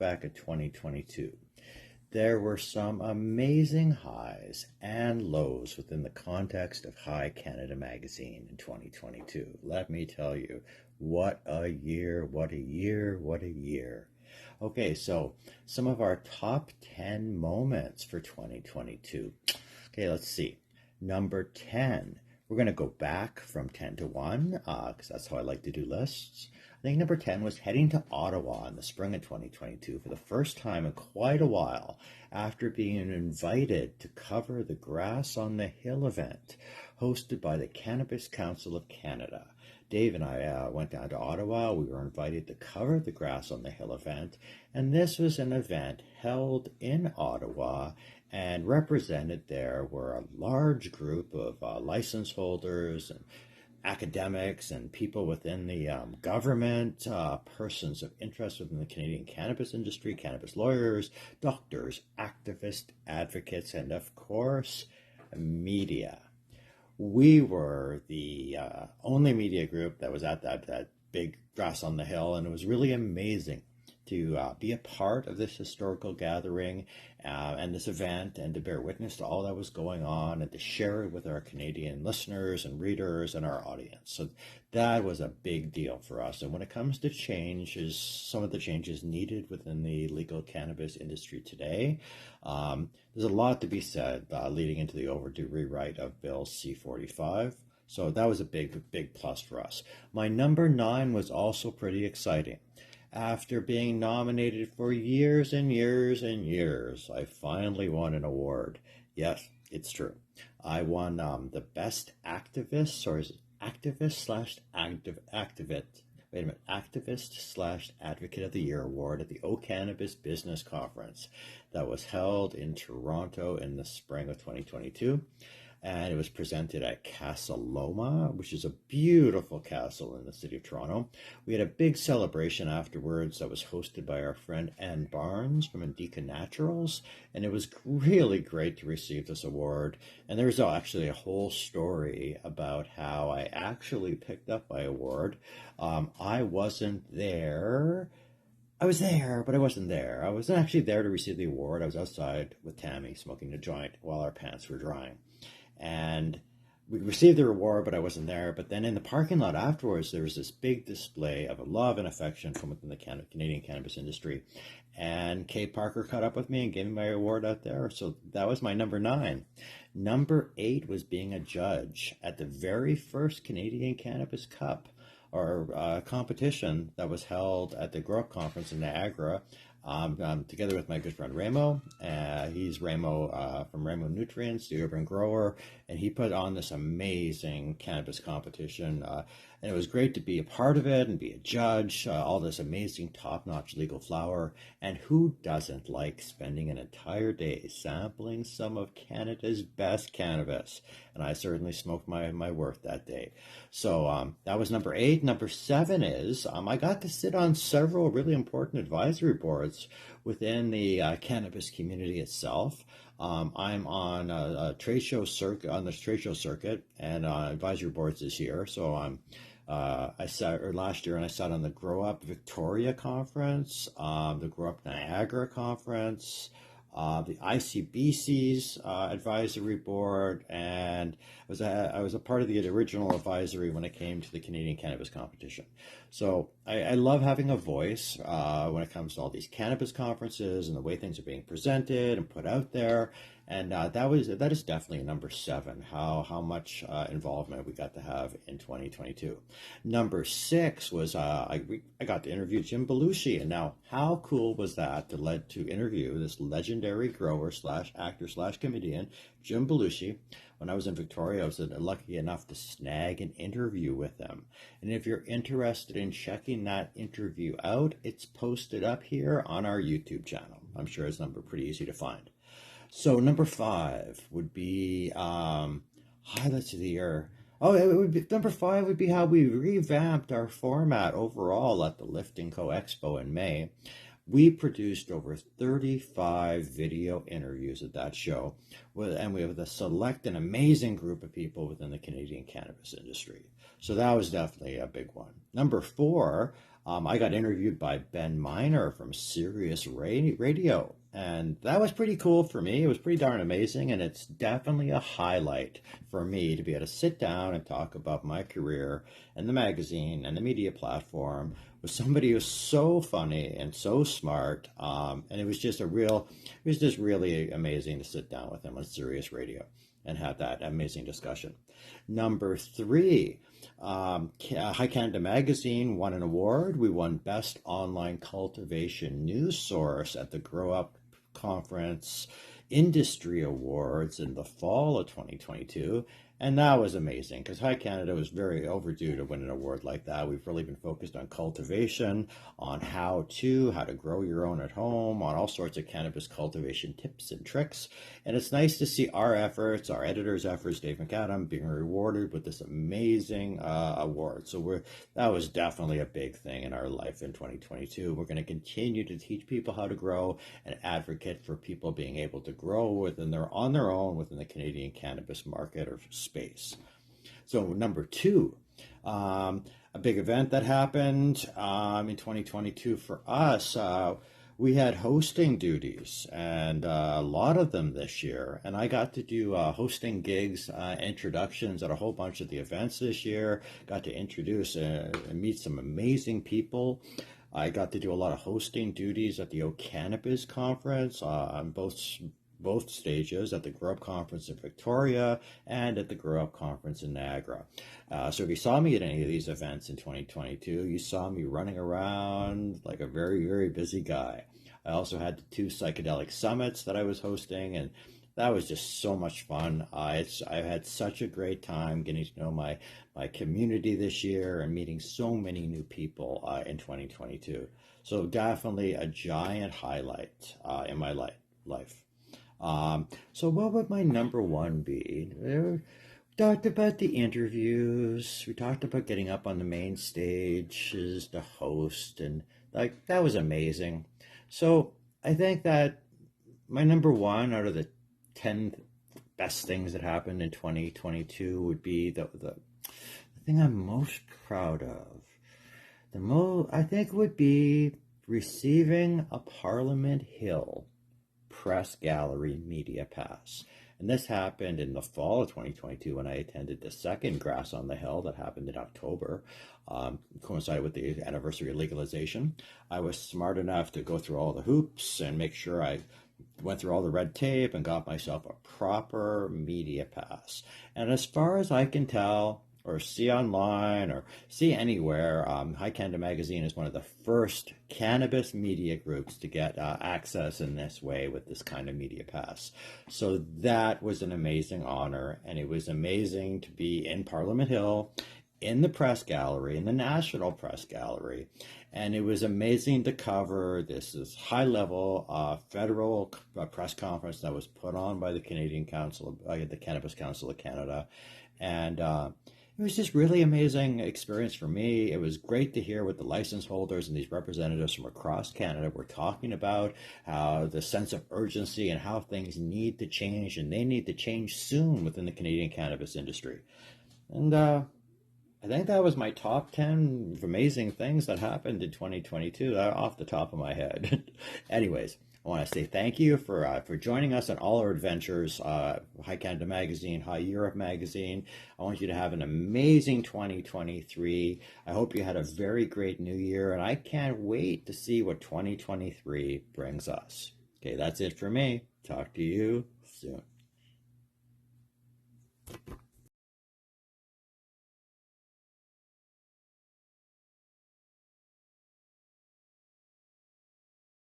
back at 2022, there were some amazing highs and lows within the context of High Canada Magazine in 2022. Let me tell you, what a year, what a year, what a year. Okay, so some of our top 10 moments for 2022. Okay, let's see. Number 10, we're going to go back from 10 to 1 because that's how I like to do lists. I think number 10 was heading to Ottawa in the spring of 2022 for the first time in quite a while after being invited to cover the Grass on the Hill event hosted by the Cannabis Council of Canada. Dave and I went down to Ottawa. We were invited to cover the Grass on the Hill event, and this was an event held in Ottawa, and represented there were a large group of license holders and academics and people within the government, persons of interest within the Canadian cannabis industry, cannabis lawyers, doctors, activists, advocates, and of course, media. We were the only media group that was at that big Grass on the Hill, and it was really amazing to be a part of this historical gathering and this event, and to bear witness to all that was going on, and to share it with our Canadian listeners and readers and our audience. So that was a big deal for us. And when it comes to changes, some of the changes needed within the legal cannabis industry today, there's a lot to be said leading into the overdue rewrite of Bill C-45. So that was a big plus for us. My number 9 was also pretty exciting. After being nominated for years and years and years, I finally won an award. Yes, it's true. I won the Best Activist, or is it Activist/Activist? Wait a minute, Activist/Advocate of the Year award at the O-Cannabis Business Conference that was held in Toronto in the spring of 2022. And it was presented at Casa Loma, which is a beautiful castle in the city of Toronto. We had a big celebration afterwards that was hosted by our friend Ann Barnes from Indica Naturals, and it was really great to receive this award. And there's actually a whole story about how I actually picked up my award. I wasn't there. I was there, but I wasn't there. I wasn't actually there to receive the award. I was outside with Tammy smoking a joint while our pants were drying. And we received the reward, but I wasn't there. But then in the parking lot afterwards, there was this big display of love and affection from within the Canadian cannabis industry. And Kay Parker caught up with me and gave me my award out there. So that was my number 9. Number 8 was being a judge at the very first Canadian Cannabis Cup, or competition that was held at the Grow Up Conference in Niagara. Together with my good friend Ramo. He's Ramo from Ramo Nutrients, the urban grower, and he put on this amazing cannabis competition. And it was great to be a part of it and be a judge, all this amazing top-notch legal flower. And who doesn't like spending an entire day sampling some of Canada's best cannabis? And I certainly smoked my worth that day. So that was number 8. Number 7 is I got to sit on several really important advisory boards within the cannabis community itself. I'm on a trade show circuit, and advisory boards this year. So last year, and I sat on the Grow Up Victoria Conference, the Grow Up Niagara Conference, the ICBC's advisory board, and I was a part of the original advisory when it came to the Canadian Cannabis Competition. So I love having a voice when it comes to all these cannabis conferences and the way things are being presented and put out there. And that is definitely a number 7, how much involvement we got to have in 2022. Number 6 was I got to interview Jim Belushi. And now, how cool was that to interview this legendary grower / actor / comedian, Jim Belushi? When I was in Victoria, I was lucky enough to snag an interview with him. And if you're interested in checking that interview out, it's posted up here on our YouTube channel. I'm sure it's pretty easy to find. So number 5 would be highlights of the year. Number 5 would be how we revamped our format overall at the Lift & Co Expo in May. We produced over 35 video interviews at that show, and we have a select and amazing group of people within the Canadian cannabis industry. So that was definitely a big one. Number 4, I got interviewed by Ben Miner from Sirius Radio, and that was pretty cool for me. It was pretty darn amazing, and it's definitely a highlight for me to be able to sit down and talk about my career and the magazine and the media platform with somebody who's so funny and so smart. And it was just really amazing to sit down with him on Sirius Radio and have that amazing discussion. Number three, High Canada Magazine won an award. We won Best Online Cultivation News Source at the Grow Up Conference Industry Awards in the fall of 2022. And that was amazing because High Canada was very overdue to win an award like that. We've really been focused on cultivation, on how to grow your own at home, on all sorts of cannabis cultivation tips and tricks. And it's nice to see our efforts, our editor's efforts, Dave McAdam, being rewarded with this amazing award. So that was definitely a big thing in our life in 2022. We're going to continue to teach people how to grow and advocate for people being able to grow on their own within the Canadian cannabis market or space. So number two, a big event that happened in 2022 for us, we had hosting duties, and a lot of them this year. And I got to do hosting gigs, introductions at a whole bunch of the events this year. Got to introduce and meet some amazing people. I got to do a lot of hosting duties at the OCannabis conference on both stages, at the Grow Up Conference in Victoria and at the Grow Up Conference in Niagara. So if you saw me at any of these events in 2022, you saw me running around like a very, very busy guy. I also had the 2 psychedelic summits that I was hosting, and that was just so much fun. I had such a great time getting to know my community this year and meeting so many new people in 2022. So definitely a giant highlight in my life. So what would my number one be? We talked about the interviews. We talked about getting up on the main stage as the host, and like that was amazing. So I think that my number one out of the 10 best things that happened in 2022 would be the thing I'm most proud of. I think would be receiving a Parliament Hill Press Gallery Media Pass. And this happened in the fall of 2022 when I attended the second Grass on the Hill that happened in October, coincided with the anniversary of legalization. I was smart enough to go through all the hoops and make sure I went through all the red tape and got myself a proper media pass. And as far as I can tell, or see online or see anywhere, High Canada Magazine is one of the first cannabis media groups to get access in this way with this kind of media pass. So that was an amazing honor, and it was amazing to be in Parliament Hill, in the press gallery, in the National Press Gallery. And it was amazing to cover this high-level federal press conference that was put on by the Canadian Council, the Cannabis Council of Canada. And it was just really amazing experience for me. It was great to hear what the license holders and these representatives from across Canada were talking about, how the sense of urgency and how things need to change, and they need to change soon within the Canadian cannabis industry. And I think that was my top 10 amazing things that happened in 2022 off the top of my head. Anyways, I want to say thank you for joining us on all our adventures, High Canada Magazine, High Europe Magazine. I want you to have an amazing 2023. I hope you had a very great new year, and I can't wait to see what 2023 brings us. Okay, that's it for me. Talk to you soon.